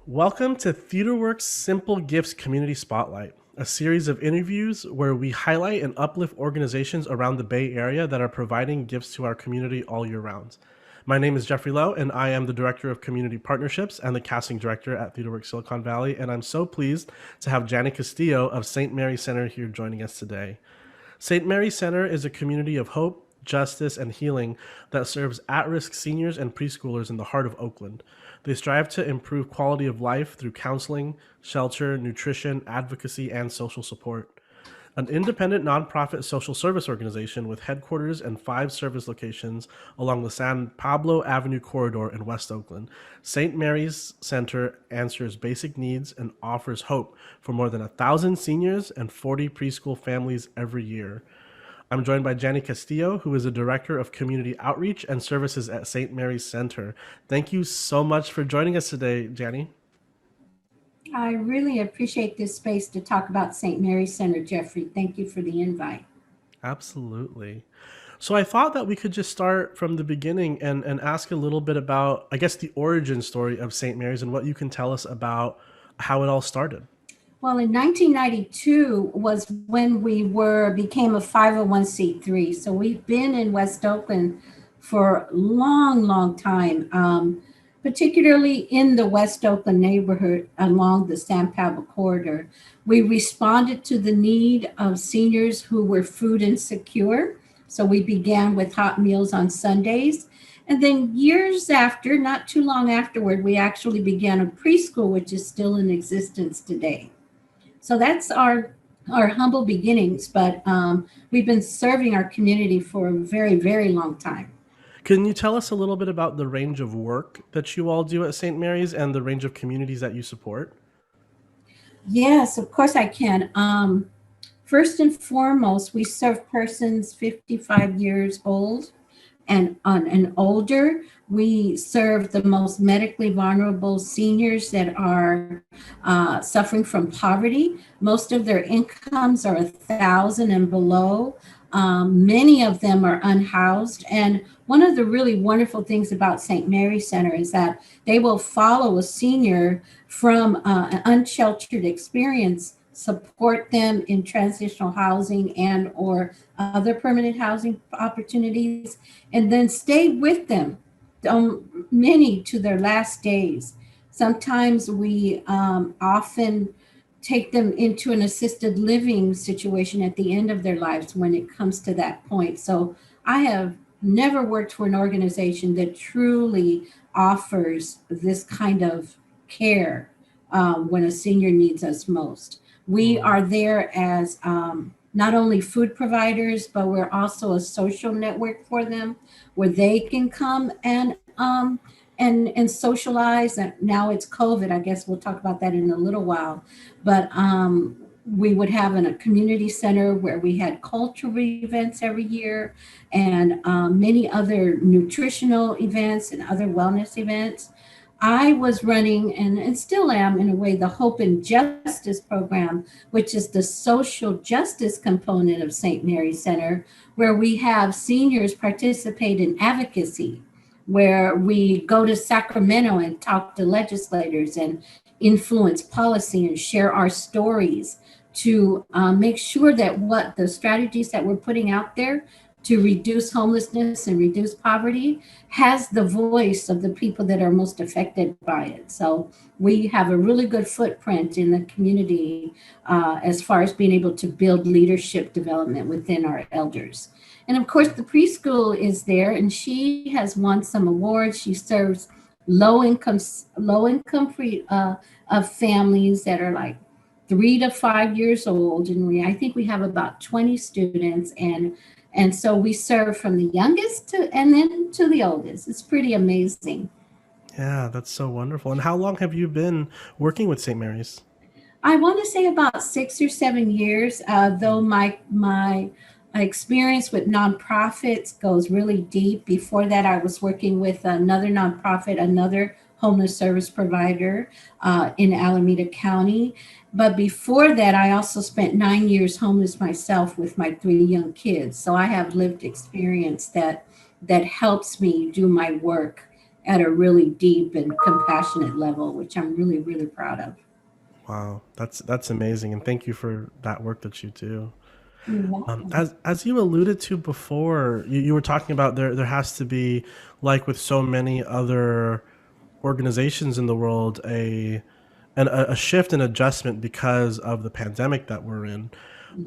Welcome to TheatreWorks Simple Gifts Community Spotlight, a series of interviews where we highlight and uplift organizations around the Bay Area that are providing gifts to our community all year round. My name is Jeffrey Lowe, and I am the Director of Community Partnerships and the Casting Director at TheatreWorks Silicon Valley, and I'm so pleased to have Janny Castillo of St. Mary Center here joining us today. St. Mary Center is a community of hope, justice, and healing that serves at-risk seniors and preschoolers in the heart of Oakland. They strive to improve quality of life through counseling, shelter, nutrition, advocacy, and social support. An independent nonprofit social service organization with headquarters and 5 service locations along the San Pablo Avenue corridor in West Oakland, St. Mary's Center answers basic needs and offers hope for more than 1,000 seniors and 40 preschool families every year. I'm joined by Janny Castillo, who is the Director of Community Outreach and Services at St. Mary's Center. Thank you so much for joining us today, Janny. I really appreciate this space to talk about St. Mary's Center, Jeffrey. Thank you for the invite. Absolutely. So I thought that we could just start from the beginning and ask a little bit about, I guess, the origin story of St. Mary's and what you can tell us about how it all started. Well, in 1992 was when we became a 501c3. So we've been in West Oakland for a long, long time, particularly in the West Oakland neighborhood along the San Pablo corridor. We responded to the need of seniors who were food insecure. So we began with hot meals on Sundays. And then years after, not too long afterward, we actually began a preschool, which is still in existence today. So that's our humble beginnings, but we've been serving our community for a very, very long time. Can you tell us a little bit about the range of work that you all do at St. Mary's and the range of communities that you support? Yes, of course I can. First and foremost, we serve persons 55 years old and older. We serve the most medically vulnerable seniors that are suffering from poverty. Most of their incomes are 1,000 and below. Many of them are unhoused. And one of the really wonderful things about St. Mary's Center is that they will follow a senior from an unsheltered experience, support them in transitional housing and or other permanent housing opportunities, and then stay with them, many to their last days. Sometimes we often take them into an assisted living situation at the end of their lives when it comes to that point. So I have never worked for an organization that truly offers this kind of care when a senior needs us most. We are there as not only food providers, but we're also a social network for them where they can come and socialize. And now it's COVID. I guess we'll talk about that in a little while. But we would have a community center where we had cultural events every year and many other nutritional events and other wellness events. I was running and still am in a way the Hope and Justice program, which is the social justice component of St. Mary's Center, where we have seniors participate in advocacy, where we go to Sacramento and talk to legislators and influence policy and share our stories to make sure that what the strategies that we're putting out there to reduce homelessness and reduce poverty has the voice of the people that are most affected by it. So we have a really good footprint in the community as far as being able to build leadership development within our elders. And of course, the preschool is there, and she has won some awards. She serves low income free of families that are like 3 to 5 years old, and I think we have about 20 students, and so we serve from the youngest to and then to the oldest. It's pretty amazing. Yeah, that's so wonderful. And how long have you been working with St. Mary's? I want to say about 6 or 7 years, though my experience with nonprofits goes really deep. Before that, I was working with another nonprofit, another homeless service provider in Alameda County. But before that, I also spent 9 years homeless myself with my 3 young kids. So I have lived experience that helps me do my work at a really deep and compassionate level, which I'm really, really proud of. Wow, that's amazing, and thank you for that work that you do. You're welcome. As you alluded to before, you were talking about there has to be, like with so many other organizations in the world, a shift and adjustment because of the pandemic that we're in.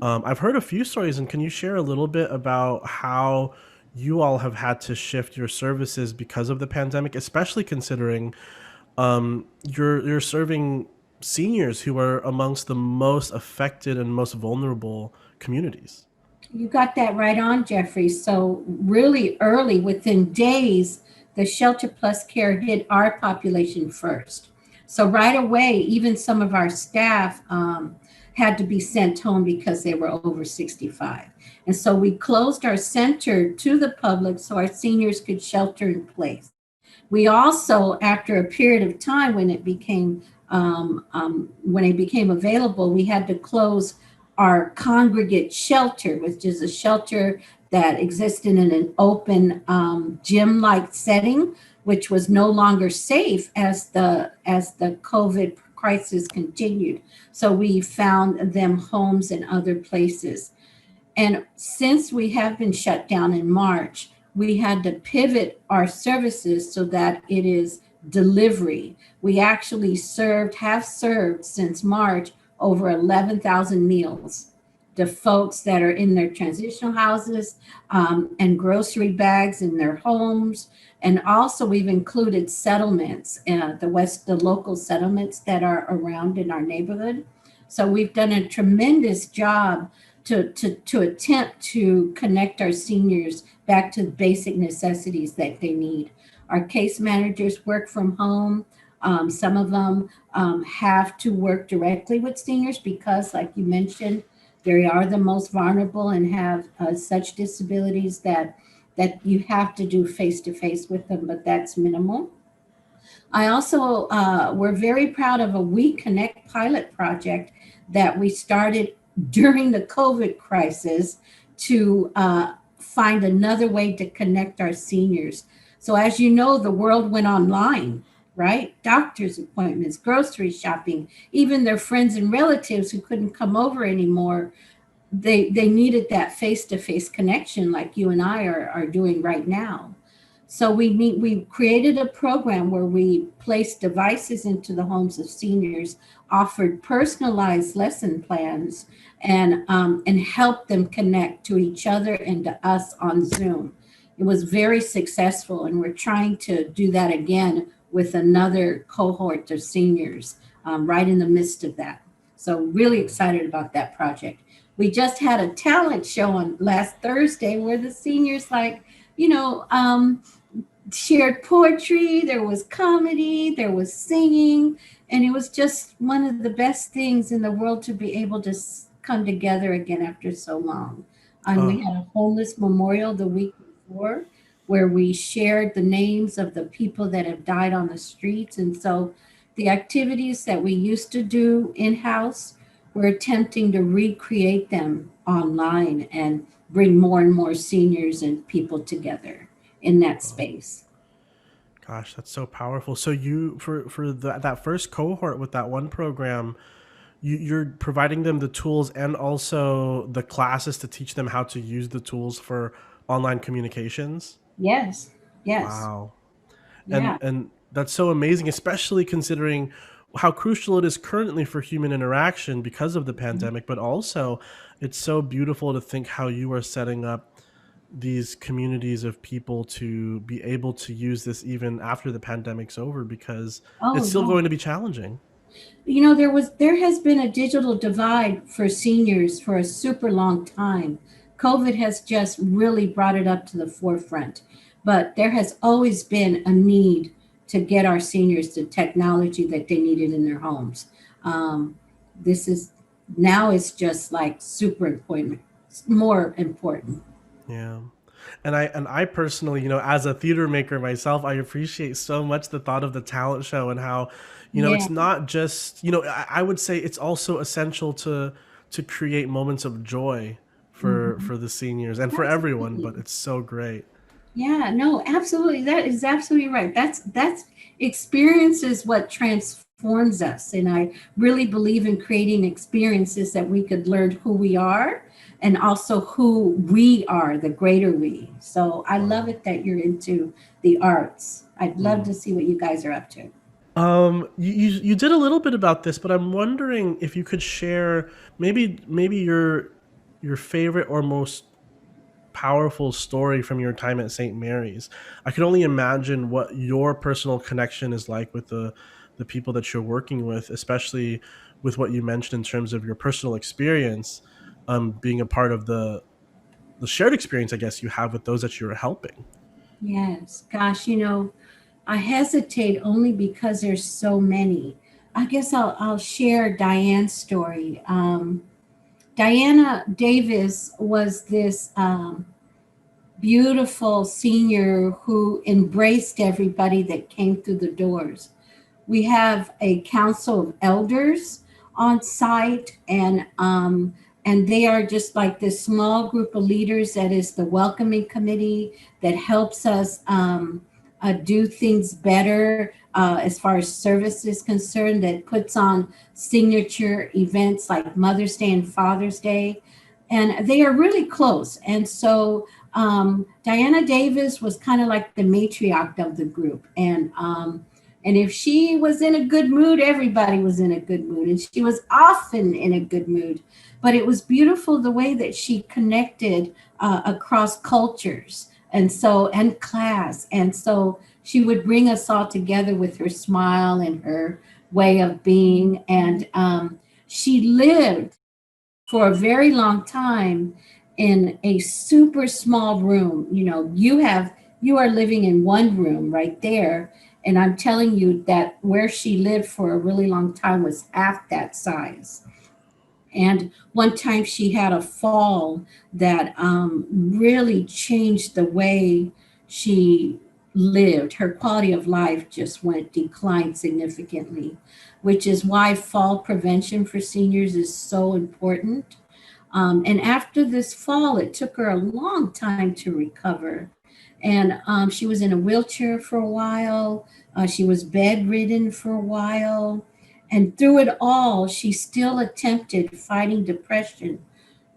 I've heard a few stories, and can you share a little bit about how you all have had to shift your services because of the pandemic, especially considering you're serving seniors who are amongst the most affected and most vulnerable communities. You got that right on, Jeffrey. So, really early, within days, the Shelter Plus Care hit our population first. So, right away, even some of our staff had to be sent home because they were over 65. And so, we closed our center to the public so our seniors could shelter in place. We also, after a period of time when it became available, we had to close our congregate shelter, which is a shelter that existed in an open gym-like setting, which was no longer safe as the COVID crisis continued. So we found them homes in other places. And since we have been shut down in March, we had to pivot our services so that it is delivery. We actually have served since March over 11,000 meals to folks that are in their transitional houses, and grocery bags in their homes. And also, we've included settlements, the local settlements that are around in our neighborhood. So we've done a tremendous job to attempt to connect our seniors back to basic necessities that they need. Our case managers work from home. Some of them have to work directly with seniors because, like you mentioned, they are the most vulnerable and have such disabilities that you have to do face to face with them, but that's minimal. I also, we're very proud of a We Connect pilot project that we started during the COVID crisis to find another way to connect our seniors. So, as you know, the world went online, right? Doctor's appointments, grocery shopping, even their friends and relatives who couldn't come over anymore, they needed that face-to-face connection like you and I are doing right now. So we created a program where we placed devices into the homes of seniors, offered personalized lesson plans, and helped them connect to each other and to us on Zoom. It was very successful, and we're trying to do that again with another cohort of seniors, right in the midst of that. So really excited about that project. We just had a talent show on last Thursday where the seniors, like, you know, shared poetry, there was comedy, there was singing, and it was just one of the best things in the world to be able to come together again after so long. And we Oh, had a homeless memorial the week before where we shared the names of the people that have died on the streets. And so the activities that we used to do in house, we're attempting to recreate them online and bring more and more seniors and people together in that space. gosh, that's so powerful. So you for that first cohort with that one program, you're providing them the tools and also the classes to teach them how to use the tools for online communications. Yes, yes, Wow. yeah. And that's so amazing, especially considering how crucial it is currently for human interaction because of the pandemic, but also it's so beautiful to think how you are setting up these communities of people to be able to use this even after the pandemic's over, because it's Oh, still yeah. going to be challenging. There has been a digital divide for seniors for a super long time. COVID has just really brought it up to the forefront. But there has always been a need to get our seniors the technology that they needed in their homes. This is now it's just like super important, more important. Yeah. And I personally, as a theater maker myself, I appreciate so much the thought of the talent show and how, Yeah. it's not just, I would say it's also essential to create moments of joy for Mhm. for the seniors and for everyone, but Absolutely. it's so great. Yeah, no, absolutely. That is absolutely right. That's experience is what transforms us. And I really believe in creating experiences that we could learn who we are and also who we are, the greater we. So I love Wow. it that you're into the arts. I'd love Mm. to see what you guys are up to. You did a little bit about this, but I'm wondering if you could share maybe your favorite or most powerful story from your time at St. Mary's. I could only imagine what your personal connection is like with the people that you're working with, especially with what you mentioned in terms of your personal experience, being a part of the shared experience, I guess, you have with those that you're helping. Yes, gosh, I hesitate only because there's so many. I guess I'll share Diane's story. Diana Davis was this beautiful senior who embraced everybody that came through the doors. We have a council of elders on site, and they are just like this small group of leaders that is the welcoming committee that helps us do things better as far as service is concerned, that puts on signature events like Mother's Day and Father's Day, and they are really close. And so Diana Davis was kind of like the matriarch of the group, and if she was in a good mood, everybody was in a good mood. And she was often in a good mood. But it was beautiful the way that she connected across cultures and class. And so she would bring us all together with her smile and her way of being. And she lived for a very long time in a super small room. You are living in one room right there, and I'm telling you that where she lived for a really long time was half that size. And one time she had a fall that really changed the way she lived. Her quality of life just went declined significantly, which is why fall prevention for seniors is so important. And after this fall, it took her a long time to recover. And she was in a wheelchair for a while. She was bedridden for a while. And through it all, she still attempted fighting depression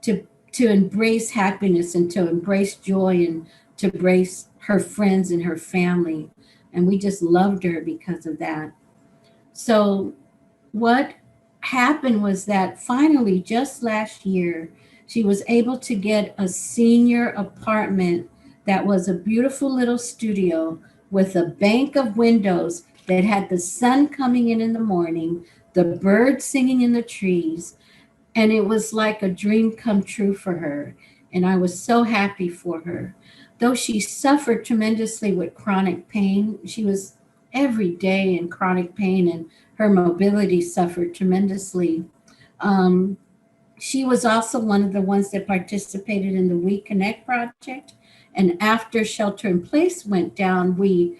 to embrace happiness and to embrace joy and to embrace her friends and her family. And we just loved her because of that. So what happened was that finally, just last year, she was able to get a senior apartment that was a beautiful little studio with a bank of windows that had the sun coming in the morning, the birds singing in the trees, and it was like a dream come true for her. And I was so happy for her. Though she suffered tremendously with chronic pain, she was every day in chronic pain, and her mobility suffered tremendously. Um, she was also one of the ones that participated in the We Connect project. And after shelter in place went down, we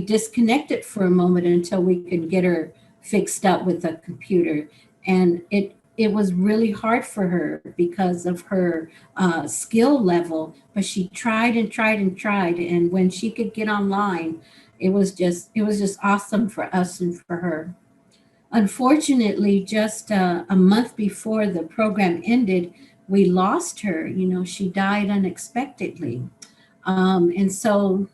disconnected for a moment until we could get her fixed up with a computer. And it was really hard for her because of her skill level, but she tried and tried and tried. And when she could get online, it was just awesome for us and for her. Unfortunately, just a month before the program ended, we lost her. She died unexpectedly. And so,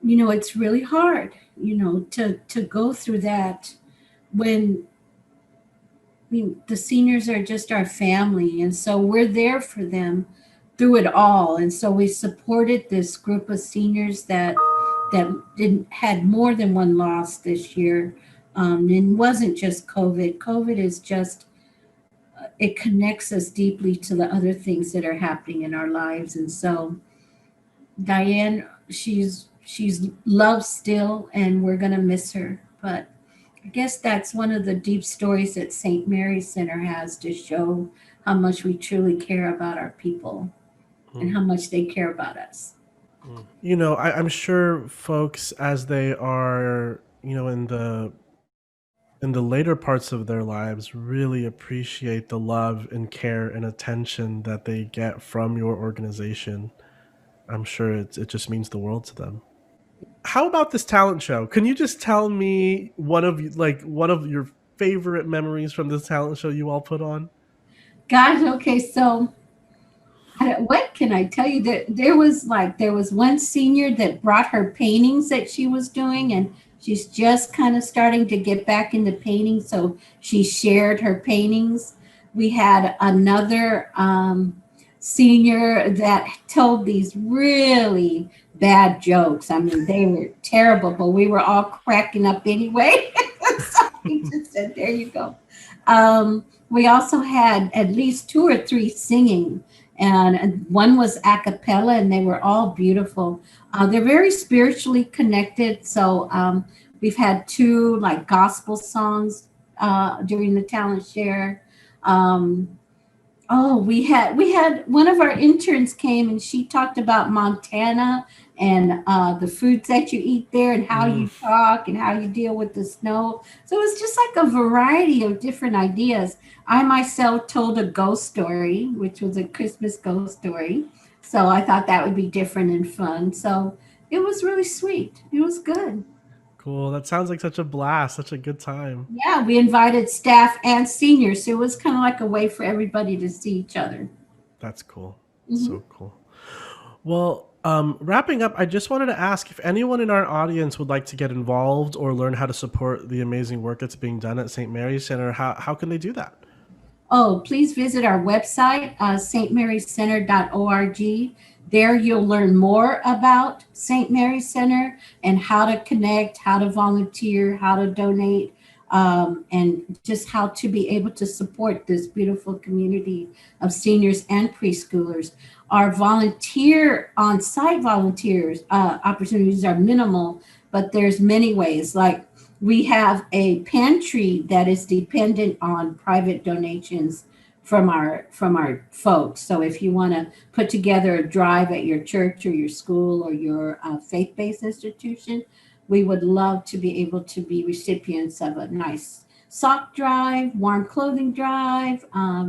it's really hard, to go through that when the seniors are just our family. And so we're there for them through it all. And so we supported this group of seniors that didn't had more than one loss this year. And it wasn't just COVID. COVID is just it connects us deeply to the other things that are happening in our lives. And so Diane, she's loved still, and we're gonna miss her. But I guess that's one of the deep stories that St. Mary's Center has to show how much we truly care about our people and Mm. how much they care about us. I'm sure folks, as they are, in the later parts of their lives, really appreciate the love and care and attention that they get from your organization. I'm sure it just means the world to them. How about this talent show? Can you just tell me one of your favorite memories from this talent show you all put on? Gosh, okay, so what can I tell you? There was one senior that brought her paintings that she was doing, and she's just kind of starting to get back into painting, so she shared her paintings. We had another senior that told these really bad jokes. I mean, they were terrible, but we were all cracking up anyway. So we just said, "There you go." We also had at least two or three singing, and one was a cappella, and they were all beautiful. They're very spiritually connected. So we've had two like gospel songs during the talent share. Um, Oh, we had one of our interns came and she talked about Montana and the foods that you eat there and how Mm, you talk and how you deal with the snow. So it was just like a variety of different ideas. I myself told a ghost story, which was a Christmas ghost story. So I thought that would be different and fun. So it was really sweet. It was good. cool. That sounds like such a blast, such a good time. Yeah, we invited staff and seniors. So it was kind of like a way for everybody to see each other. That's cool. Mhm. So cool. Well, wrapping up, I just wanted to ask if anyone in our audience would like to get involved or learn how to support the amazing work that's being done at St. Mary's Center. How can they do that? Oh, please visit our website, stmarycenter.org. There you'll learn more about St. Mary's Center and how to connect, how to volunteer, how to donate, and just how to be able to support this beautiful community of seniors and preschoolers. Our volunteer on-site volunteers opportunities are minimal, but there's many ways. Like we have a pantry that is dependent on private donations from our folks. So if you want to put together a drive at your church or your school or your faith-based institution, we would love to be able to be recipients of a nice sock drive, warm clothing drive,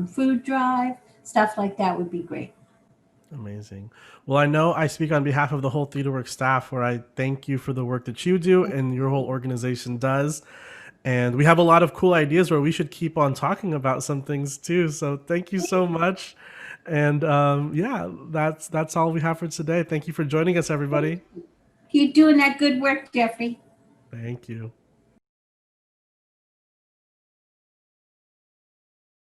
food drive, stuff like that would be great. Amazing. Well, I know I speak on behalf of the whole TheatreWorks staff where I thank you for the work that you do and your whole organization does. And we have a lot of cool ideas where we should keep on talking about some things too. So thank you so much. And yeah, that's all we have for today. Thank you for joining us, everybody. Keep doing that good work, Jeffrey. Thank you.